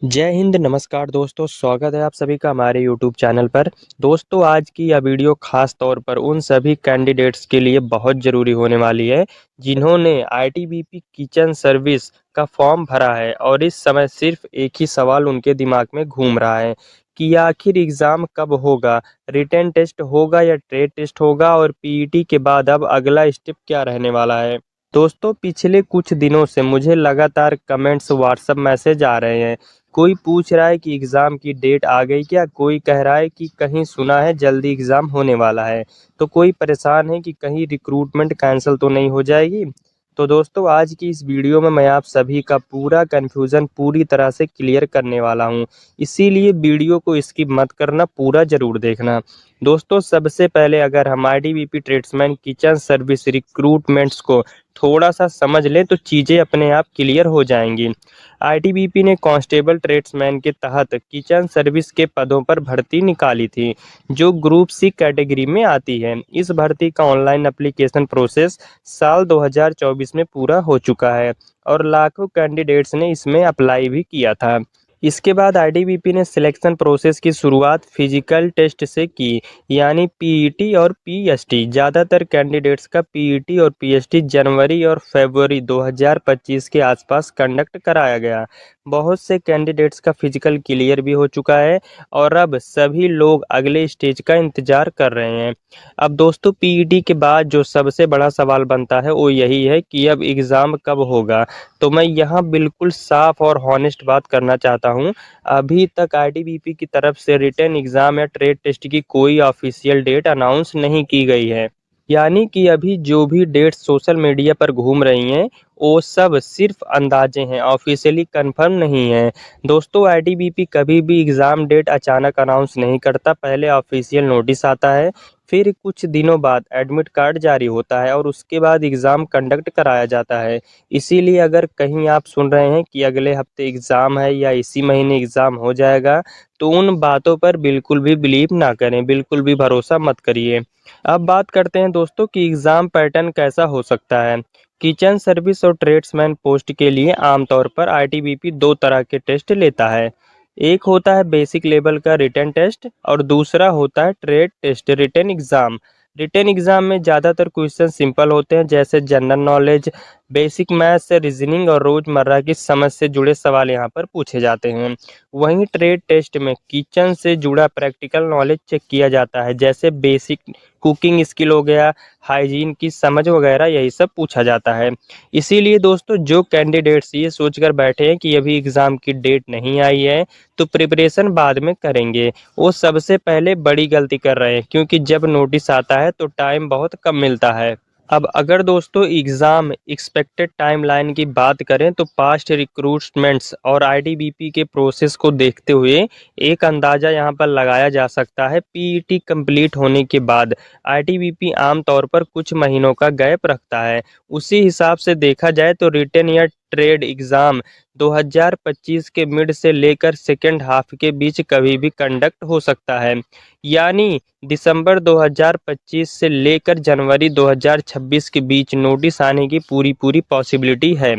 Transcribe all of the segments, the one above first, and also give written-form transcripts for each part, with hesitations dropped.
जय हिंद, नमस्कार दोस्तों, स्वागत है आप सभी का हमारे यूट्यूब चैनल पर। दोस्तों, आज की यह वीडियो खास तौर पर उन सभी कैंडिडेट्स के लिए बहुत ज़रूरी होने वाली है, जिन्होंने आईटीबीपी किचन सर्विस का फॉर्म भरा है और इस समय सिर्फ एक ही सवाल उनके दिमाग में घूम रहा है कि आखिर एग्ज़ाम कब होगा, रिटन टेस्ट होगा या ट्रेड टेस्ट होगा और पीईटी के बाद अब अगला स्टेप क्या रहने वाला है। दोस्तों, पिछले कुछ दिनों से मुझे लगातार कमेंट्स, व्हाट्सएप मैसेज आ रहे हैं। कोई पूछ रहा है कि एग्ज़ाम की डेट आ गई क्या? कोई कह रहा है कि कहीं सुना है जल्दी एग्ज़ाम होने वाला है। तो कोई परेशान है कि कहीं रिक्रूटमेंट कैंसल तो नहीं हो जाएगी? तो दोस्तों, आज की इस वीडियो में मैं आप सभी का पूरा कन्फ्यूज़न पूरी तरह से क्लियर करने वाला हूँ। इसीलिए वीडियो को स्किप मत करना, पूरा ज़रूर देखना। दोस्तों, सबसे पहले अगर हम ITBP tradesman kitchen service recruitments को थोड़ा-सा समझ लें तो चीज़ें अपने आप क्लियर हो जाएँगी। आईटीबीपी ने कांस्टेबल ट्रेड्समैन के तहत किचन सर्विस के पदों पर भर्ती निकाली थी, जो ग्रुप सी कैटेगरी में आती है। इस भर्ती का ऑनलाइन एप्लीकेशन प्रोसेस साल 2024 में पूरा हो चुका है और लाखों कैंडिडेट्स ने इसमें अप्लाई भी किया था। इसके बाद आईटीबीपी ने सिलेक्शन प्रोसेस की शुरुआत फिजिकल टेस्ट से की, यानी पीईटी और पीएसटी। ज़्यादातर कैंडिडेट्स का पीईटी और पीएसटी जनवरी और फरवरी 2025 के आसपास कंडक्ट कराया गया। बहुत से कैंडिडेट्स का फिजिकल क्लियर भी हो चुका है और अब सभी लोग अगले स्टेज का इंतजार कर रहे हैं। अब दोस्तों, पीईटी के बाद जो सबसे बड़ा सवाल बनता है वो यही है कि अब एग्ज़ाम कब होगा। तो मैं यहाँ बिल्कुल साफ और हॉनेस्ट बात करना चाहता हूँ। अभी तक आईटीबीपी की तरफ से रिटन एग्ज़ाम या ट्रेड टेस्ट की कोई ऑफिशियल डेट अनाउंस नहीं की गई है। यानी कि अभी जो भी डेट्स सोशल मीडिया पर घूम रही हैं, वो सब सिर्फ अंदाजे हैं, ऑफिशियली कंफर्म नहीं है। दोस्तों, आईटीबीपी कभी भी एग्ज़ाम डेट अचानक अनाउंस नहीं करता। पहले ऑफिशियल नोटिस आता है, फिर कुछ दिनों बाद एडमिट कार्ड जारी होता है और उसके बाद एग्ज़ाम कंडक्ट कराया जाता है। इसीलिए अगर कहीं आप सुन रहे हैं कि अगले हफ्ते एग्ज़ाम है या इसी महीने एग्ज़ाम हो जाएगा, तो उन बातों पर बिल्कुल भी बिलीव ना करें, बिल्कुल भी भरोसा मत करिए। अब बात करते हैं दोस्तों कि एग्ज़ाम पैटर्न कैसा हो सकता है। किचन सर्विस और ट्रेड्समैन पोस्ट के लिए आमतौर पर आईटीबीपी दो तरह के टेस्ट लेता है। एक होता है बेसिक लेवल का रिटन टेस्ट और दूसरा होता है trade test written exam. Written exam में ज़्यादातर क्वेश्चन सिंपल होते हैं, जैसे general knowledge, basic maths, reasoning और रोज़मर्रा की समझ से जुड़े सवाल यहाँ पर पूछे जाते हैं। वहीं ट्रेड टेस्ट में किचन से जुड़ा प्रैक्टिकल नॉलेज चेक किया जाता है, जैसे बेसिक कुकिंग स्किल हो गया, हाइजीन की समझ वगैरह, यही सब पूछा जाता है। इसीलिए दोस्तों, जो कैंडिडेट्स ये सोचकर बैठे हैं कि अभी एग्ज़ाम की डेट नहीं आई है तो प्रिपरेशन बाद में करेंगे, वो सबसे पहले बड़ी गलती कर रहे हैं, क्योंकि जब नोटिस आता है तो टाइम बहुत कम मिलता है। अब अगर दोस्तों एग्ज़ाम एक्सपेक्टेड टाइमलाइन की बात करें तो पास्ट रिक्रूटमेंट्स और आईटीबीपी के प्रोसेस को देखते हुए एक अंदाज़ा यहाँ पर लगाया जा सकता है। पीईटी कंप्लीट होने के बाद आईटीबीपी आमतौर पर कुछ महीनों का गैप रखता है। उसी हिसाब से देखा जाए तो रिटन या ट्रेड एग्ज़ाम 2025 के मिड से लेकर सेकेंड हाफ के बीच कभी भी कंडक्ट हो सकता है, यानी दिसंबर 2025 से लेकर जनवरी 2026 के बीच नोटिस आने की पूरी पॉसिबिलिटी है।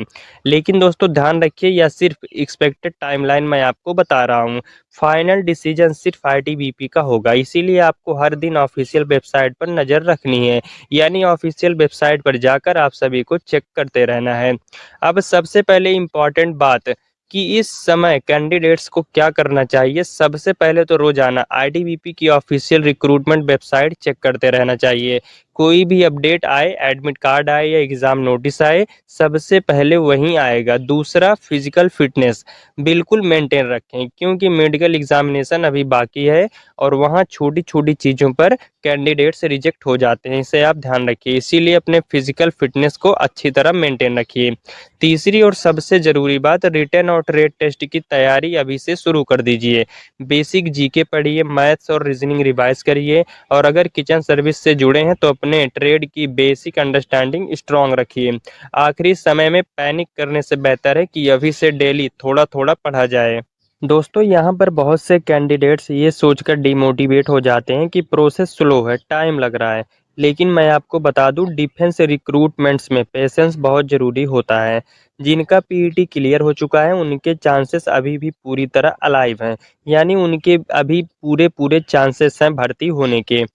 लेकिन दोस्तों, ध्यान रखिए, यह सिर्फ एक्सपेक्टेड टाइमलाइन मैं आपको बता रहा हूँ। फाइनल डिसीजन सिर्फ आईटीबीपी का होगा, इसीलिए आपको हर दिन ऑफिशियल वेबसाइट पर नज़र रखनी है, यानी ऑफिशियल वेबसाइट पर जाकर आप सभी को चेक करते रहना है। अब सबसे पहले इम्पॉर्टेंट बात कि इस समय कैंडिडेट्स को क्या करना चाहिए। सबसे पहले तो रोजाना आईटीबीपी की ऑफिशियल रिक्रूटमेंट वेबसाइट चेक करते रहना चाहिए। कोई भी अपडेट आए, एडमिट कार्ड आए या एग्ज़ाम नोटिस आए, सबसे पहले वहीं आएगा। दूसरा, फिजिकल फिटनेस बिल्कुल मेंटेन रखें, क्योंकि मेडिकल एग्जामिनेशन अभी बाकी है और वहाँ छोटी-छोटी चीज़ों पर कैंडिडेट्स रिजेक्ट हो जाते हैं। इसे आप ध्यान रखिए, इसीलिए अपने फिजिकल फिटनेस को अच्छी तरह मेंटेन रखिए। तीसरी और सबसे ज़रूरी बात, रिटन और ट्रेड टेस्ट की तैयारी अभी से शुरू कर दीजिए। बेसिक जीके पढ़िए, मैथ्स और रीजनिंग रिवाइज करिए और अगर किचन सर्विस से जुड़े हैं तो अपने ट्रेड की बेसिक अंडरस्टैंडिंग स्ट्रॉन्ग रखिए। आखिरी समय में पैनिक करने से बेहतर है कि अभी से डेली थोड़ा-थोड़ा पढ़ा जाए। दोस्तों, यहाँ पर बहुत से कैंडिडेट्स ये सोचकर डिमोटिवेट हो जाते हैं कि प्रोसेस स्लो है, टाइम लग रहा है। लेकिन मैं आपको बता दूं, डिफेंस रिक्रूटमेंट्स में पेशेंस बहुत ज़रूरी होता है। जिनका पीईटी क्लियर हो चुका है उनके चांसेस अभी भी पूरी तरह अलाइव हैं, यानी उनके अभी पूरे चांसेस हैं भर्ती होने के।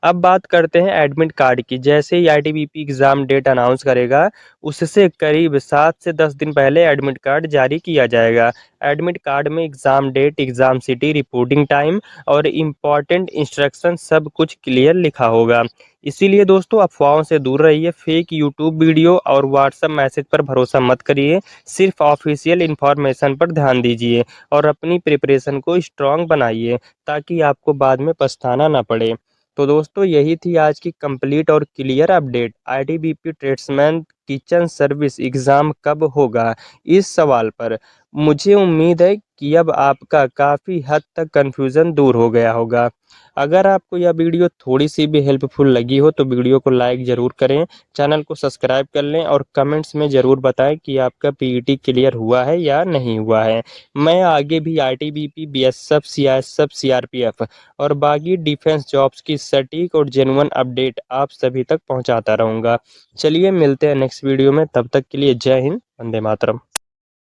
अब बात करते हैं एडमिट कार्ड की। जैसे ही आईटीबीपी एग्ज़ाम डेट अनाउंस करेगा, उससे करीब 7 से 10 दिन पहले एडमिट कार्ड जारी किया जाएगा। एडमिट कार्ड में exam date, exam city, reporting time और इम्पॉर्टेंट इंस्ट्रक्शन सब कुछ क्लियर लिखा होगा। इसीलिए दोस्तों, अफवाहों से दूर रहिए, फेक यूट्यूब वीडियो और व्हाट्सएप मैसेज पर भरोसा मत करिए। सिर्फ ऑफिशियल इन्फॉर्मेशन पर ध्यान दीजिए और अपनी प्रिपरेशन को स्ट्रॉन्ग बनाइए, ताकि आपको बाद में पछताना ना पड़े। तो दोस्तों, यही थी आज की कंप्लीट और clear update. ITBP tradesman kitchen service exam कब होगा, इस सवाल पर। मुझे उम्मीद है कि अब आपका काफ़ी हद तक कन्फ्यूज़न दूर हो गया होगा। अगर आपको यह वीडियो थोड़ी-सी भी हेल्पफुल लगी हो तो वीडियो को लाइक ज़रूर करें, चैनल को सब्सक्राइब कर लें और कमेंट्स में ज़रूर बताएँ कि आपका पीईटी क्लियर हुआ है या नहीं हुआ है। मैं आगे भी आईटीबीपी, बीएसएफ, सीआईएसएफ, सीआरपीएफ और बाकी डिफेंस जॉब्स की सटीक और जेन्युइन अपडेट आप सभी तक पहुंचाता रहूंगा। चलिए मिलते हैं नेक्स्ट वीडियो में, तब तक के लिए जय हिंद, वंदे मातरम।